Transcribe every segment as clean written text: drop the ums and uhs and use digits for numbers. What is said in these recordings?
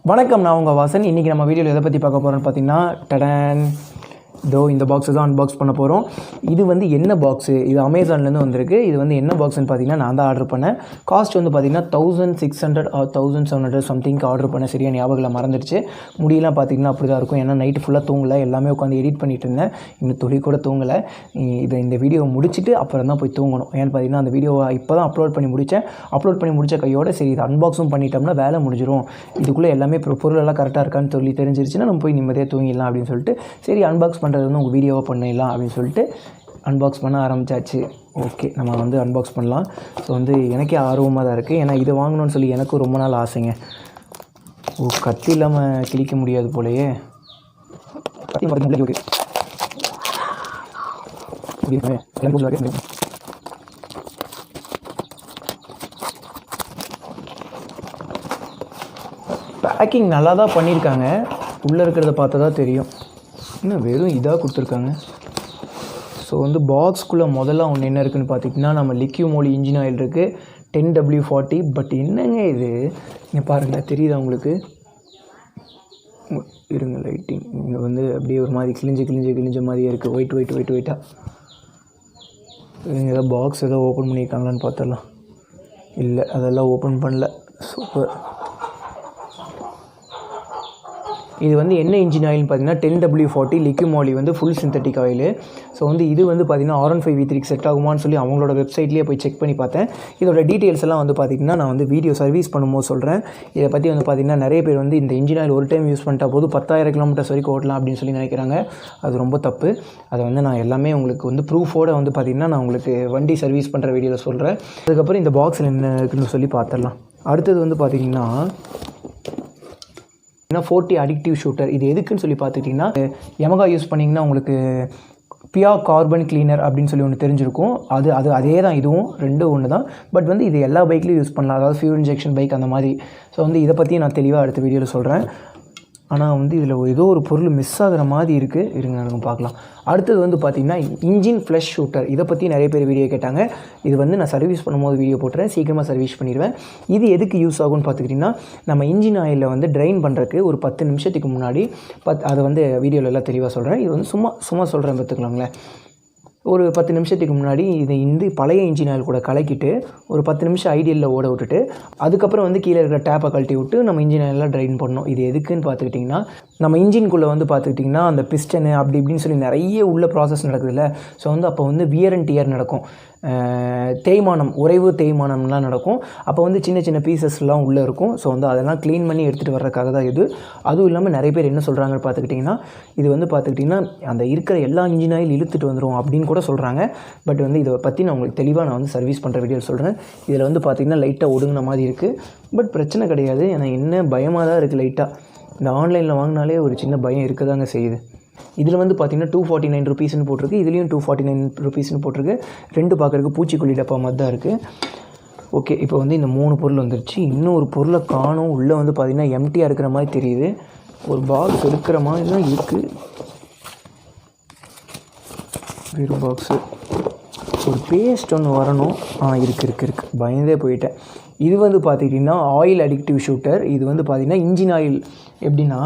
வணக்கம், நான் உங்கள் வாசன். இன்றைக்கி நம்ம வீடியோவில் எதை பற்றி பார்க்க போகிறோன்னு பார்த்தீங்கன்னா, டடன் இதோ இந்த பாக்ஸை தான் அன்பாக்ஸ் பண்ண போகிறோம். இது வந்து என்ன பாக்ஸு, இது அமேசான்லேருந்து வந்திருக்கு. இது வந்து என்ன பாக்ஸுன்னு பார்த்தீங்கன்னா, நான் தான் ஆர்டர் பண்ணேன். காஸ்ட் வந்து பார்த்தீங்கன்னா 1600 ஆர் 1700 சம்திங்க்கு ஆர்டர் பண்ண, சரியாக ஞாபகம் மறந்துடுச்சு. முடியெல்லாம் பார்த்தீங்கன்னா அப்படி தான் இருக்கும். ஏன்னா நைட்டு ஃபுல்லாக தூங்கலை, எல்லாமே உட்காந்து எடிட் பண்ணிகிட்டு இருந்தேன். இன்னும் துளி கூட தூங்கலை. இந்த வீடியோவை முடிச்சுட்டு அப்புறம் தான் போய் தூங்கணும். ஏன்னு பார்த்தீங்கன்னா அந்த வீடியோவை இப்போ தான் அப்லோட் பண்ணி முடித்தேன். அப்லோட் பண்ணி முடித்த கையோட சரி இது அன்பாக்ஸும் பண்ணிட்டோம்னா வேலை முடிஞ்சிடும். இதுக்குள்ளே எல்லாமே பொருளெல்லாம் கரெக்டாக இருக்கான்னு சொல்லி தெரிஞ்சிருச்சுன்னா நம்ம போய் நிம்மதியாக தூங்கிடலாம் அப்படின்னு சொல்லிட்டு, சரி அன்பாக்ஸ் பண்ணுறது வந்து உங்கள் வீடியோவை பண்ணிடலாம் அப்படின்னு சொல்லிட்டு அன்பாக்ஸ் பண்ண ஆரம்பித்தாச்சு. ஓகே, நம்ம வந்து அன்பாக்ஸ் பண்ணலாம். ஸோ வந்து எனக்கே ஆர்வமாக தான் இருக்குது. ஏன்னா இதை வாங்கணும்னு சொல்லி எனக்கும் ரொம்ப நாள் ஆசைங்க. கத்தி இல்லாமல் கிழிக்க முடியாது போலையே. பேக்கிங் நல்லா தான் பண்ணியிருக்காங்க. உள்ளே இருக்கிறத பார்த்தா தான் தெரியும். இன்னும் வெறும் இதாக கொடுத்துருக்காங்க. ஸோ வந்து பாக்ஸ்குள்ளே முதல்ல ஒன்று என்ன இருக்குதுன்னு பார்த்திங்கன்னா, நம்ம liqui moly இன்ஜின் ஆயில் இருக்குது, 10W40. பட் என்னங்க இது, இங்கே பாருங்கள், தெரியுதா உங்களுக்கு? இருங்க, லைட்டிங் இங்கே வந்து அப்படியே ஒரு மாதிரி கிழிஞ்ச மாதிரியே இருக்குது. ஒயிட்டாக. இங்கே ஏதாவது பாக்ஸ் ஏதோ ஓப்பன் பண்ணியிருக்காங்களான்னு பார்த்துடலாம். இல்லை, அதெல்லாம் ஓப்பன் பண்ணல. சூப்பர். இது வந்து என்ன இன்ஜின் ஆயில்னு பார்த்தீங்கன்னா 10W40 liqui moly வந்து ஃபுல் சிந்தட்டிக் ஆயில். ஸோ வந்து இது வந்து பார்த்திங்கன்னா R15v3 செட் ஆகுமான்னு சொல்லி அவங்களோட வெப்சைட்லேயே போய் செக் பண்ணி பார்த்தேன். இதோட டீட்டெயில்ஸ் எல்லாம் வந்து பார்த்திங்கன்னா நான் வந்து வீடியோ சர்வீஸ் பண்ணும்போது சொல்கிறேன். இதை பற்றி வந்து பார்த்திங்கன்னா நிறைய பேர் வந்து இந்த இன்ஜின் ஆயில் ஒரு டைம் யூஸ் பண்ணிட்டா போது 10,000 கிலோமீட்டர்ஸ் வரைக்கும் ஓட்டலாம் அப்படின்னு சொல்லி நினைக்கிறாங்க. அது ரொம்ப தப்பு. அதை வந்து நான் எல்லாமே உங்களுக்கு வந்து ப்ரூஃபோடு வந்து பார்த்திங்கன்னா நான் உங்களுக்கு வண்டி சர்வீஸ் பண்ணுற வீடியோவில் சொல்கிறேன். அதுக்கப்புறம் இந்த பாக்ஸில் என்ன இருக்குன்னு சொல்லி பார்த்துடலாம். அடுத்தது வந்து பார்த்திங்கன்னா 40 அடிக்டிவ் ஷூட்டர். இது எதுக்குன்னு சொல்லி பார்த்துக்கிட்டிங்கன்னா, யமகா யூஸ் பண்ணிங்கன்னா உங்களுக்கு பியூர் கார்பன் கிளீனர் அப்படின்னு சொல்லி ஒன்று தெரிஞ்சிருக்கும். அதே தான், இதுவும் ரெண்டும் ஒன்று தான். பட் வந்து இது எல்லா பைக்லேயும் யூஸ் பண்ணலாம், அதாவது ஃபியூல் இன்ஜெக்ஷன் பைக் அந்த மாதிரி. ஸோ வந்து இதை பற்றி நான் தெளிவாக அடுத்த வீடியோவில் சொல்கிறேன். ஆனால் வந்து இதில் ஏதோ ஒரு பொருள் மிஸ் ஆகிற மாதிரி இருக்குது. இருங்க, நம்ம பார்க்கலாம். அடுத்தது வந்து பார்த்திங்கன்னா இன்ஜின் ஃப்ளஷ் ஷூட்டர். இதை பற்றி நிறைய பேர் வீடியோ கேட்டாங்க. இது வந்து நான் சர்வீஸ் பண்ணும்போது வீடியோ போட்டுறேன், சீக்கிரமாக சர்வீஸ் பண்ணிடுவேன். இது எதுக்கு யூஸ் ஆகும்னு பார்த்துக்கிட்டிங்கன்னா, நம்ம இன்ஜின் ஆயிலில் வந்து ட்ரைன் பண்ணுறதுக்கு ஒரு 10 நிமிஷத்துக்கு முன்னாடி அதை வந்து வீடியோவில் எல்லாம் தெளிவாக சொல்கிறேன். இது வந்து சும்மா சொல்கிறேன், பார்த்துக்கலாங்களேன். ஒரு 10 நிமிஷத்துக்கு முன்னாடி இதை பழைய இன்ஜின் ஆயில் கூட கலக்கிட்டு ஒரு 10 நிமிஷம் ஐடியலில் ஓட விட்டுட்டு அதுக்கப்புறம் வந்து கீழே இருக்கிற டேப்பை கழட்டி விட்டு நம்ம இன்ஜின் ஆயிலெலாம் ட்ரைன் பண்ணணும். இது எதுக்குன்னு பார்த்துக்கிட்டிங்கன்னா, நம்ம இன்ஜின்குள்ளே வந்து பார்த்துக்கிட்டிங்கன்னா அந்த பிஸ்டனு அப்படி இப்படின்னு சொல்லி நிறைய உள்ள ப்ராசஸ் நடக்குதுல்ல. ஸோ வந்து அப்போ வந்து வியர் அண்ட் டியர் நடக்கும், தேய்மானம், உறைவு தேய்மானம்லாம் நடக்கும். அப்போ வந்து சின்ன பீசஸ்லாம் உள்ளே இருக்கும். ஸோ வந்து அதெல்லாம் க்ளீன் பண்ணி எடுத்துகிட்டு வர்றதுக்காக தான் இது. அதுவும் இல்லாமல் நிறைய பேர் என்ன சொல்கிறாங்கன்னு பார்த்துக்கிட்டிங்கன்னா, இது வந்து பார்த்துக்கிட்டிங்கன்னா அந்த இருக்கிற எல்லா இன்ஜின் ஆயில் இழுத்துட்டு வந்துடும் அப்படின்னு கூட சொல்கிறாங்க. பட் வந்து இதை பற்றி நான் உங்களுக்கு தெளிவாக நான் வந்து சர்வீஸ் பண்ணுற வீடியோ சொல்கிறேன். இதில் வந்து பார்த்திங்கன்னா லைட்டாக ஒடுங்கின மாதிரி இருக்குது. பட் பிரச்சனை கிடையாது. ஏன்னா என்ன பயமாக தான் இருக்குது லைட்டாக. இந்த ஆன்லைனில் வாங்கினாலே ஒரு சின்ன பயம் இருக்க தாங்க செய்யுது. இதில் வந்து பார்த்திங்கன்னா 249 ருபீஸ்னு போட்டிருக்கு, இதுலேயும் 249 ருபீஸ்னு போட்டிருக்கு. ரெண்டு பார்க்குறதுக்கு பூச்சிக்கொல்லி டப்பா மாதிரி தான் இருக்குது. ஓகே, இப்போ வந்து இந்த 3 பொருள் வந்துருச்சு. இன்னும் ஒரு பொருளை காணும். உள்ளே வந்து பார்த்திங்கன்னா எம்டியாக இருக்கிற மாதிரி தெரியுது. ஒரு பாக்ஸ் எடுக்கிற மாதிரி தான் இருக்குது. வெறும் பாக்ஸு. ஒரு பேஸ்ட் ஒன்று வரணும். இருக்குது. பயந்தே போயிட்டேன். இது வந்து பார்த்துக்கிட்டிங்கன்னா ஆயில் அடிக்டிவ் ஷூட்டர். இது வந்து பார்த்திங்கன்னா இன்ஜின் ஆயில் எப்படின்னா,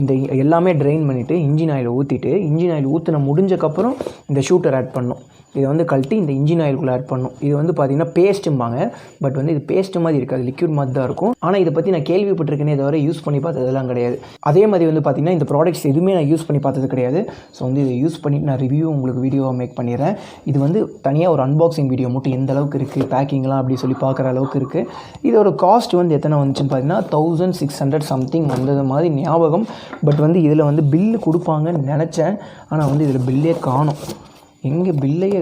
இந்த எல்லாமே ட்ரைன் பண்ணிவிட்டு இன்ஜின் ஆயில் ஊற்றிட்டு இன்ஜின் ஆயில் ஊற்றின முடிஞ்சக்கப்புறம் இந்த ஷூட்டர் ஆட் பண்ணணும். இதை வந்து கழட்டி இந்த இன்ஜின் ஆயிலுக்குள்ளே ஆட் பண்ணணும். இது வந்து பார்த்திங்கன்னா பேஸ்ட்டும்பாங்க. பட் வந்து இது பேஸ்ட்டு மாதிரி இருக்காது, லிக்விட் மாதிரி தான் இருக்கும். ஆனால் இதை பற்றி நான் கேள்விப்பட்டிருக்கேனே தவிர யூஸ் பண்ணி பார்த்ததெல்லாம் கிடையாது. அதே மாதிரி வந்து பார்த்திங்கன்னா இந்த ப்ராடக்ட்ஸ் எதுவுமே நான் யூஸ் பண்ணி பார்த்தது கிடையாது. ஸோ வந்து இதை யூஸ் பண்ணிவிட்டு நான் ரிவ்யூ உங்களுக்கு வீடியோவாக மேக் பண்ணிடுறேன். இது வந்து தனியாக ஒரு அன்பாக்சிங் வீடியோ மட்டும் எந்த அளவுக்கு இருக்குது, பேக்கிங்லாம் அப்படி சொல்லி பார்க்குற அளவுக்கு இருக்குது. இதோட காஸ்ட் வந்து எத்தனை வந்துச்சுன்னு பார்த்தீங்கன்னா 1600 சம்திங் வந்தது மாதிரி ஞாபகம். பட் வந்து இதில் வந்து பில்லு கொடுப்பாங்கன்னு நினச்சேன். ஆனால் வந்து இதில் பில்லே காணும். எங்கே பில்லையே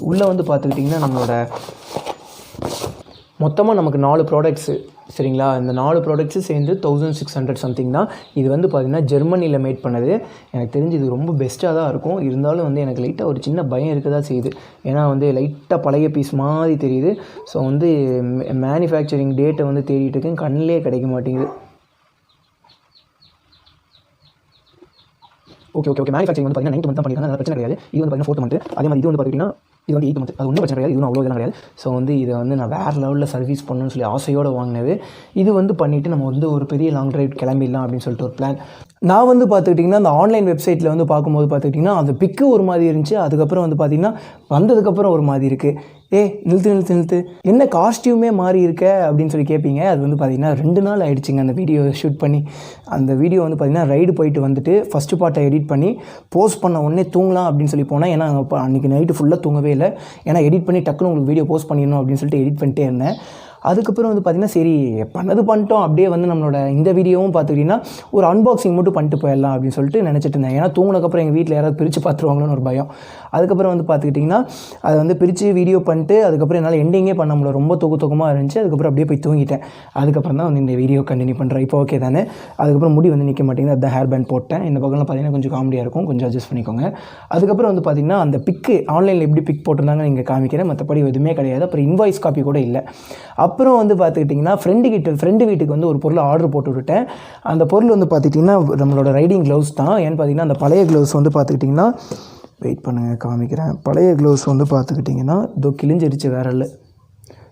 உள்ளே வந்து பார்த்துக்கிட்டிங்கன்னா நம்மளோட மொத்தமாக நமக்கு 4 ப்ராடக்ட்ஸு, சரிங்களா? இந்த 4 ப்ராடக்ட்ஸு சேர்ந்து 1600 சம்திங் தான். இது வந்து பார்த்திங்கன்னா ஜெர்மனியில் மேட் பண்ணது. எனக்கு தெரிஞ்சு இது ரொம்ப பெஸ்ட்டாக தான் இருக்கும். இருந்தாலும் வந்து எனக்கு லைட்டாக ஒரு சின்ன பயம் இருக்க தான் செய்யுது. ஏன்னா வந்து லைட்டாக பழைய பீஸ் மாதிரி தெரியுது. ஸோ வந்து மேனுஃபேக்சரிங் டேட்டை வந்து தேடிட்டு இருக்கேன், கண்ணிலே கிடைக்க மாட்டேங்குது. ஓகே மேனுஃபேக்சரிங் வந்து பார்த்தீங்கன்னா 9th மந்த் தான் பண்ணியிருக்காங்க, அதனால் பிரச்சனை கிடையாது. இது வந்து பார்த்தீங்கன்னா 4th மந்த். அதே மாதிரி இது வந்து பார்த்திங்கன்னா இது வந்து 8 மந்த், அது ஒன்றும் பிரச்சனை கிடையாது, இதுவும் அவ்வளோ இதெல்லாம் கிடையாது. ஸோ வந்து இதை வந்து நான் வேறு லெவலில் சர்வீஸ் பண்ணணும்னு சொல்லி ஆசையோடு வாங்கினது. இது வந்து பண்ணிவிட்டு நம்ம வந்து ஒரு பெரிய லாங் ட்ரைவ் கிளம்பிடலாம் அப்படின்னு சொல்லிட்டு ஒரு பிளான். நான் வந்து பார்த்துக்கிட்டிங்கன்னா அந்த ஆன்லைன் வெப்சைட்டில் வந்து பார்க்கும்போது பார்த்துக்கிட்டிங்கன்னா அந்த பிக்கு ஒரு மாதிரி இருந்துச்சு. அதுக்கப்புறம் வந்து பார்த்திங்கன்னா வந்ததுக்கப்புறம் ஒரு மாதிரி இருக்குது. நிறுத்து என்ன காஸ்டியூமே மாறி இருக்க அப்படின்னு சொல்லி கேட்பீங்க. அது வந்து பார்த்திங்கன்னா 2 நாள் ஆகிடுச்சிங்க அந்த வீடியோ ஷூட் பண்ணி. அந்த வீடியோ வந்து பார்த்திங்கன்னா ரைடு போயிட்டு வந்துட்டு ஃபஸ்ட்டு பார்ட்டை எடிட் பண்ணி போஸ்ட் பண்ண உடனே தூங்கலாம் அப்படின்னு சொல்லி போனேன். ஏன்னா அன்றைக்கி நைட்டு ஃபுல்லாக தூங்கவே இல்லை. ஏன்னா எடிட் பண்ணி டக்குன்னு உங்களுக்கு வீடியோ போஸ்ட் பண்ணிடணும் அப்படின்னு சொல்லிட்டு எடிட் பண்ணிட்டே இருந்தேன். அதுக்கப்புறம் வந்து பார்த்திங்கன்னா சரி பண்ணிட்டோம், அப்படியே வந்து நம்மளோட இந்த வீடியோவும் பார்த்துக்கிட்டிங்கன்னா ஒரு அன்பாக்சிங் மட்டும் பண்ணிட்டு போயிடலாம் அப்படின்னு சொல்லிட்டு நினச்சிட்டு இருந்தேன். ஏன்னா தூங்கினதுக்கப்புறம் எங்கள் வீட்டில் யாராவது பிரித்து பார்த்துருவாங்களோன்னு ஒரு பயம். அதுக்கப்புறம் வந்து பார்த்துக்கிட்டிங்கன்னா அதை வந்து பிரித்து வீடியோ பண்ணிட்டு அதுக்கப்புறம் என்னால் எண்டிங்கே பண்ண முடியல, ரொம்ப தூக்கமாக இருந்துச்சு. அதுக்கப்புறம் அப்படியே போய் தூங்கிட்டேன். அதுக்கப்புறம் தான் வந்து இந்த வீடியோ கண்டினியூ பண்ணுறேன். இப்போ ஓகே தானே. அதுக்கப்புறம் முடி வந்து நிற்க மாட்டேங்குது, அதுதான் ஹேர் பேண்ட் போட்டேன். இந்த பக்கம்லாம் பார்த்திங்கன்னா கொஞ்சம் காமெடியாக இருக்கும், கொஞ்சம் அட்ஜஸ்ட் பண்ணிக்கோங்க. அதுக்கப்புறம் வந்து பார்த்திங்கன்னா அந்த பிக்கு ஆன்லைனில் எப்படி பிக் போட்டிருந்தாங்க நீங்கள் காமிக்கிறேன், மற்றபடி எதுவுமே கிடையாது. அப்புறம் இன்வாய்ஸ் காப்பி கூட இல்லை. அப்புறம் வந்து பார்த்துக்கிட்டிங்கன்னா ஃப்ரெண்டு வீட்டுக்கு வந்து ஒரு பொருள் ஆர்டர் போட்டு விட்டேன். அந்த பொருள் வந்து பார்த்துக்கிட்டிங்கன்னா நம்மளோட ரைடிங் க்ளவுஸ் தான். ஏன்னு பார்த்திங்கன்னா அந்த பழைய க்ளவுஸ் வந்து பார்த்துக்கிட்டிங்கன்னா வெயிட் பண்ணுங்கள் காமிக்கிறேன். பழைய க்ளவுஸ் வந்து பார்த்துக்கிட்டிங்கன்னா இதோ கிழிஞ்சிருச்சு வேற இல்லை.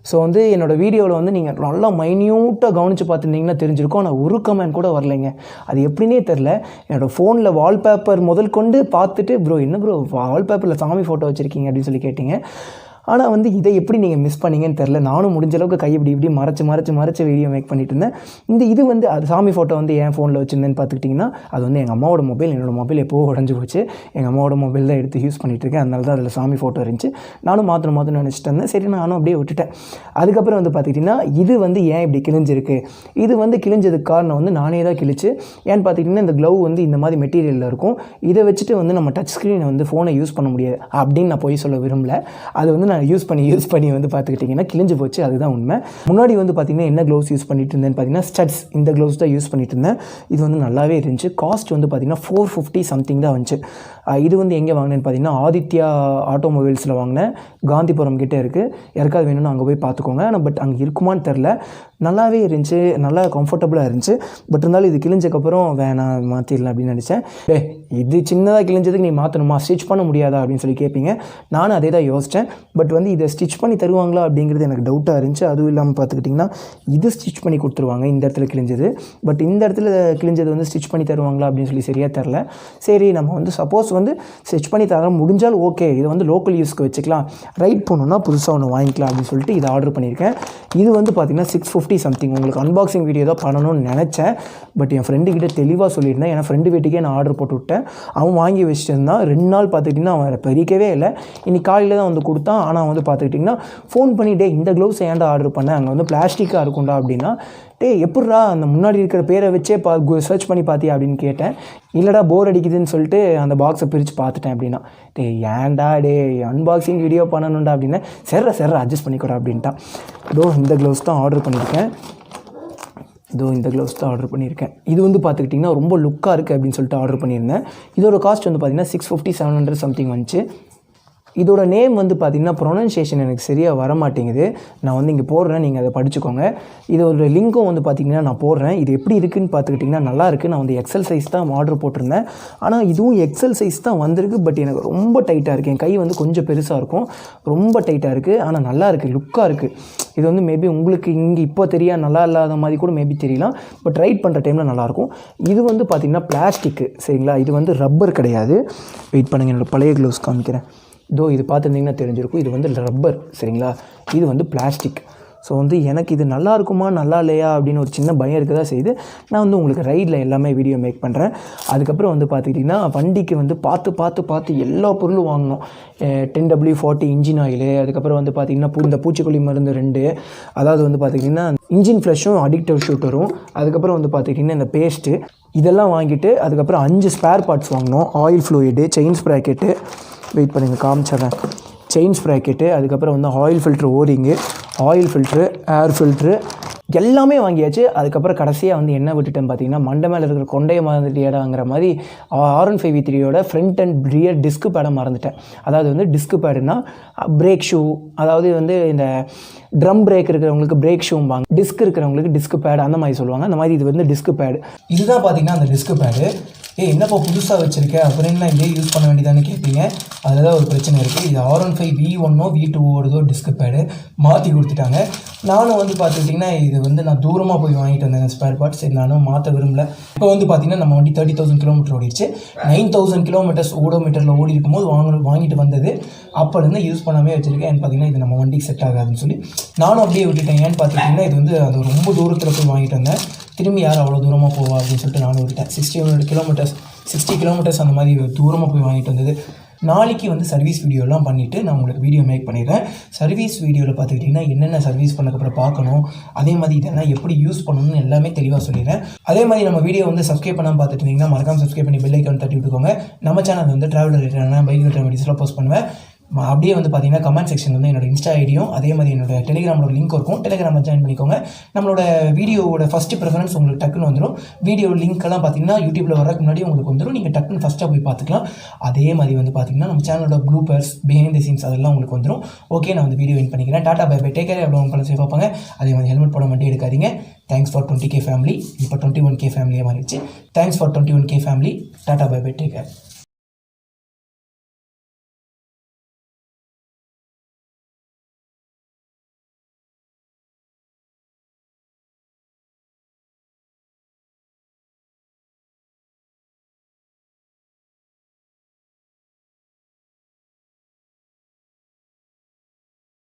ஸோ வந்து என்னோடய வீடியோவில் வந்து நீங்கள் நல்லா மைன்யூட்டாக கவனித்து பார்த்துருந்தீங்கன்னா தெரிஞ்சிருக்கும். ஆனால் ஒரு கமெண்ட் கூட வரலைங்க. அது எப்படின்னே தெரில. என்னோடய ஃபோனில் வால்பேப்பர் முதல் கொண்டு பார்த்துட்டு ப்ரோ என்ன ப்ரோ வால்பேப்பரில் சாமி ஃபோட்டோ வச்சுருக்கீங்க அப்படின்னு சொல்லி கேட்டிங்க. ஆனால் வந்து இதை எப்படி நீங்கள் மிஸ் பண்ணீங்கன்னு தெரில. நானும் முடிஞ்ச அளவுக்கு கை இப்படி மறைச்சு வீடியோ மேக் பண்ணிட்டு இருந்தேன். இது வந்து அது சாமி ஃபோட்டோ வந்து என் ஃபோனில் வச்சுருந்தேன்னு பார்த்துக்கிட்டிங்கன்னா அது வந்து எங்கள் அம்மாவோட மொபைல். என்னோடய மொபைல் எப்போது உடஞ்சி போச்சு. எங்கள் அம்மாவோட மொபைல் தான் எடுத்து யூஸ் பண்ணிகிட்ருக்கேன். அதனால தான் அதில் சாமி ஃபோட்டோ இருந்துச்சு. நானும் மாற்றணும்னு நினச்சிட்டு இருந்தேன். சரி நானும் அப்படியே விட்டுட்டேன். அதுக்கப்புறம் வந்து பார்த்துக்கிட்டிங்கன்னா இது வந்து ஏன் இப்படி கிழிஞ்சிருக்கு, இது வந்து கிழிஞ்சதுக்கு காரணம் வந்து நானே தான் கிழிச்சு. ஏன்னு பார்த்துக்கிட்டிங்கன்னா இந்த க்ளவ் வந்து இந்த மாதிரி மெட்டீரியலில் இருக்கும். இதை வச்சுட்டு வந்து நம்ம டச் ஸ்க்ரீனை வந்து ஃபோனை யூஸ் பண்ண முடியாது அப்படின்னு நான் போய் சொல்ல விரும்பல. அது வந்து நான் யூஸ் பண்ணி வந்து பார்த்துக்கிட்டிங்கன்னா கிழிஞ்சு போச்சு, அதுதான் உண்மை. முன்னாடி வந்து பார்த்திங்கன்னா என்ன க்ளவுஸ் யூஸ் பண்ணிட்டு இருந்தேன்னு பார்த்தீங்கன்னா ஸ்டட்ஸ் இந்த க்ளவுஸ் தான் யூஸ் பண்ணிட்டு இருந்தேன். இது வந்து நல்லாவே இருந்துச்சு. காஸ்ட் வந்து பார்த்திங்கன்னா 450 சம்திங் தான் வந்துச்சு. இது வந்து எங்கே வாங்கினேன்னு பார்த்தீங்கன்னா ஆதித்யா ஆட்டோமொபைல்ஸில் வாங்கினேன். காந்திபுரம் கிட்டே இருக்குது. யாருக்காவது வேணும்னு அங்கே போய் பார்த்துக்கோங்க. ஆனால் பட் அங்கே இருக்குமான்னு தெரில. நல்லாவே இருந்துச்சு, நல்லா கம்ஃபர்டபுளாக இருந்துச்சு. பட் இருந்தாலும் இது கிழிஞ்சக்கப்புறம் வேணாம் மாற்றிடலாம் அப்படின்னு நினச்சேன். இது சின்னதாக கிழிஞ்சதுக்கு நீ மாற்றணுமா, ஸ்டிச் பண்ண முடியாதா அப்படின்னு சொல்லி கேட்பீங்க. நானும் அதே தான் யோசித்தேன். பட் வந்து இதை ஸ்டிச் பண்ணி தருவாங்களா அப்படிங்கிறது எனக்கு டவுட்டாக இருந்துச்சு. அதுவும் இல்லாமல் பார்த்துக்கிட்டிங்கன்னா இது ஸ்டிச் பண்ணி கொடுத்துருவாங்க. இந்த இடத்துல கிழிஞ்சது, பட் இந்த இடத்துல கிழிஞ்சது வந்து ஸ்டிச் பண்ணி தருவாங்களா அப்படின்னு சொல்லி சரியாக தெரில. சரி நம்ம வந்து சப்போஸ் வந்து ஸ்டிச் பண்ணி தர முடிஞ்சால் ஓகே, இதை வந்து லோக்கல் யூஸ்க்கு வச்சுக்கலாம், ரைட் பண்ணணுன்னா புதுசாக ஒன்று வாங்கிக்கலாம் அப்படின்னு சொல்லிட்டு இதை ஆர்டர் பண்ணியிருக்கேன். இது வந்து பார்த்திங்கன்னா 650 சம்திங். உங்களுக்கு அன்பாக்சிங் வீடியோ தான் பண்ணணும்னு நினச்சேன். பட் என் ஃப்ரெண்டுக்கிட்ட தெளிவாக சொல்லியிருந்தேன். ஏன்னா ஃப்ரெண்டு வீட்டுக்கே நான் ஆர்டர் போட்டு விட்டேன். அவன் வாங்கி வச்சுருந்தான். 2 நாள் பார்த்துக்கிட்டிங்கன்னா அவன் பறிக்கவே இல்லை. இன்னைக்கு காலையில் தான் வந்து கொடுத்தான். ஆனால் வந்து பார்த்துக்கிட்டிங்கன்னா ஃபோன் பண்ணிட்டே இந்த க்ளவுஸ் ஏன்டா ஆர்டர் பண்ணேன், அங்கே வந்து பிளாஸ்டிக்காக இருக்கும்டா அப்படின்னா, எப்பட்றா அந்த முன்னாடி இருக்கிற பேரை வச்சே சர்ச் பண்ணி பார்த்தியா அப்படின்னு கேட்டேன். இல்லைடா போர் அடிக்குதுன்னு சொல்லிட்டு அந்த பாக்ஸை பிரித்து பார்த்துட்டேன் அப்படின்னா, ஏன்டா அன்பாக்சிங் வீடியோ பண்ணணும்டா அப்படின்னா சரி அட்ஜஸ்ட் பண்ணிக்கூடா அப்படின்ட்டான். இந்த க்ளவுஸ் தான் ஆர்டர் பண்ணியிருக்கேன். இந்த க்ளவுஸ் தான் ஆர்டர் பண்ணியிருக்கேன். இது வந்து பார்த்துக்கிட்டிங்கன்னா ரொம்ப லுக்காக இருக்குது அப்படின்னு சொல்லிட்டு ஆர்டர் பண்ணியிருந்தேன். இதோட காஸ்ட் வந்து பார்த்திங்கன்னா 650 700 சம்திங் வந்துச்சு. இதோட நேம் வந்து பார்த்திங்கன்னா ப்ரொனன்சியேஷன் எனக்கு சரியாக வர மாட்டேங்குது. நான் வந்து இங்கே போடுறேன், நீங்கள் அதை படிச்சுக்கோங்க. இதோட லிங்க்கும் வந்து பார்த்திங்கன்னா நான் போடுறேன். இது எப்படி இருக்குதுன்னு பார்த்துக்கிட்டிங்கன்னா நல்லா இருக்குது. நான் வந்து எக்ஸல் சைஸ் தான் ஆர்டர் போட்டிருந்தேன். ஆனால் இதுவும் எக்ஸல் சைஸ் தான் வந்திருக்கு. பட் எனக்கு ரொம்ப டைட்டாக இருக்குது. என் கை வந்து கொஞ்சம் பெருசாக இருக்கும், ரொம்ப டைட்டாக இருக்குது. ஆனால் நல்லா இருக்குது, லுக்காக இருக்குது. இது வந்து மேபி உங்களுக்கு இங்கே இப்போ நல்லா இல்லாத மாதிரி கூட மேபி தெரியலாம். பட் ரைட் பண்ணுற டைமில் நல்லாயிருக்கும். இது வந்து பார்த்திங்கன்னா பிளாஸ்டிக்கு, சரிங்களா. இது வந்து ரப்பர் கிடையாது. வெயிட் பண்ணுங்கள், என்னோடய பழைய க்ளவுஸ் காமிக்கிறேன். இது பார்த்துருந்தீங்கன்னா தெரிஞ்சிருக்கும். இது வந்து ரப்பர், சரிங்களா. இது வந்து பிளாஸ்டிக். ஸோ வந்து எனக்கு இது நல்லா இருக்குமா நல்லா இல்லையா அப்படின்னு ஒரு சின்ன பயம் இருக்க தான் செய்யுது. நான் வந்து உங்களுக்கு ரைடில் எல்லாமே வீடியோ மேக் பண்ணுறேன். அதுக்கப்புறம் வந்து பார்த்துக்கிட்டிங்கன்னா வண்டிக்கு வந்து பார்த்து எல்லா பொருளும் வாங்கணும். 10W40 இன்ஜின் ஆயிலு, அதுக்கப்புறம் வந்து பார்த்திங்கன்னா இந்த பூச்சிக்கொல்லி மருந்து 2, அதாவது வந்து பார்த்திங்கன்னா இன்ஜின் ஃப்ளஷும் அடிக்டிவ் ஷூட்டரும், அதுக்கப்புறம் வந்து பார்த்துக்கிட்டிங்கன்னா இந்த பேஸ்ட்டு இதெல்லாம் வாங்கிட்டு அதுக்கப்புறம் 5 ஸ்பேர் பார்ட்ஸ் வாங்கினோம். Oil fluid, chain sprocket, wait பண்ணுங்கள் காமிச்சிட்றேன், செயின் ஸ்ப்ராக்கெட்டு, அதுக்கப்புறம் வந்து oil filter O ring, oil filter, air filter எல்லாமே வாங்கியாச்சு. அதுக்கப்புறம் கடைசியாக வந்து என்ன விட்டுட்டேன்னு பார்த்தீங்கன்னா மண்டை மேலே இருக்கிற கொண்டையை மறந்துட்டியாடாங்கிற மாதிரி R15v3யோட ஃப்ரண்ட் அண்ட் ரியர் டிஸ்க் பேடை மறந்துட்டேன். அதாவது வந்து டிஸ்க் பேடுனா பிரேக் ஷூ, அதாவது வந்து இந்த ட்ரம் பிரேக் இருக்கிறவங்களுக்கு பிரேக் ஷூம்பாங்க, டிஸ்க் இருக்கிறவங்களுக்கு டிஸ்க் பேடு அந்த மாதிரி சொல்லுவாங்க. அந்த மாதிரி இது வந்து டிஸ்க் பேடு. இதுதான் பார்த்தீங்கன்னா அந்த டிஸ்க் பேடு. என்னப்பா புதுசாக வச்சுருக்க அப்புறம் என்ன இதே யூஸ் பண்ண வேண்டியதானு கேட்பீங்க. அதில் தான் ஒரு பிரச்சனை இருக்குது. இது R15v1 V2 டிஸ்க் பேடு மாற்றி கொடுத்துட்டாங்க. நானும் வந்து பார்த்துக்கிட்டிங்கன்னா இது வந்து நான் தூரமாக போய் வாங்கிட்டு வந்தேன் ஸ்பேர் பார்ட்ஸ். சரி நானும் மாற்ற விரும்பல. இப்போ வந்து பார்த்திங்கன்னா நம்ம வண்டி 30,000 கிலோமீட்டர் ஓடிடுச்சு. 9,000 கிலோமீட்டர்ஸ் ஓடோமீட்டரில் ஓடி இருக்கும்போது வாங்கிட்டு வந்தது. அப்போலேருந்து யூஸ் பண்ணாமே வச்சுருக்கேன். ஏன்னு பார்த்தீங்கன்னா இது நம்ம வண்டிக்கு செட் ஆகாதுன்னு சொல்லி நானும் அப்படியே விட்டுட்டேன். ஏன்னு பார்த்துக்கிட்டிங்கன்னா இது வந்து அது ரொம்ப தூரத்தில் போய் வாங்கிட்டு வந்தேன். திரும்பி யார் அவ்வளோ தூரமாக போவா அப்படின்னு சொல்லிட்டு நானும் விட்டேன். 60 கிலோமீட்டர்ஸ் அந்த மாதிரி தூரமாக போய் வாங்கிட்டு வந்தது. நாளைக்கு வந்து சர்வீஸ் வீடியோலாம் பண்ணிவிட்டு நான் உங்களுக்கு வீடியோ மேக் பண்ணிடுறேன். சர்வீஸ் வீடியோவில் பார்த்துக்கிட்டிங்கன்னா என்னென்ன சர்வீஸ் பண்ணக்கப்புறம் பார்க்கணும், அதே மாதிரி இதெல்லாம் எப்படி யூஸ் பண்ணணும்னு எல்லாமே தெளிவாக சொல்லிடுறேன். அதே மாதிரி நம்ம வீடியோ வந்து சப்ஸ்கிரைப் பண்ணாமல் பார்த்துட்டு இருந்தீங்கன்னா மறக்காம சப்ஸ்கிரைப் பண்ணி பெல் ஐக்கான் தட்டி விட்டுக்கோங்க. நம்ம சேனல் வந்து ட்ராவல் ரிலேட்டடான பைக் ரிலேட்டட் வீடியோஸ்லாம் போஸ்ட் பண்ணுவேன். அப்படியே வந்து பார்த்தீங்கன்னா கமெண்ட் செக்ஷன் வந்து என்னோட இன்ஸ்டா ஐடியும் அதே மாதிரி என்னோட டெலிகிராமோட லிங்க் இருக்கும். டெலிகிராமில் ஜாயின் பண்ணிக்கோங்க. நம்மளோட வீடியோவோட ஃபஸ்ட்டு ப்ரிஃபரன்ஸ் உங்களுக்கு டக்குன்னு வந்துடும். வீடியோ லிங்க்கெல்லாம் பார்த்தீங்கன்னா யூடியூப்பில் வரதுக்கு முன்னாடி உங்களுக்கு வந்துடும். நீங்கள் டக்குன்னு ஃபஸ்ட்டாக போய் பார்த்துக்கலாம். அதே மாதிரி வந்து பார்த்தீங்கன்னா நம்ம சேனலோட ப்ளூபர்ஸ், பிஹைண்ட் தி சீன்ஸ் அதெல்லாம் உங்களுக்கு வந்துடும். ஓகே, நான் வந்து வீடியோ வின் பண்ணிக்கிறேன். Tata bye bye, take care. எவ்வளோ உங்களை சேஃபாக பார்ப்பாங்க. அதே மாதிரி ஹெல்மெட் போட மாட்டே எடுக்காதீங்க. Thanks for 20K family. இப்போ 21K ஃபேமிலியாக மாறிடுச்சு. Thanks for 21K family. Tata bye bye, take care.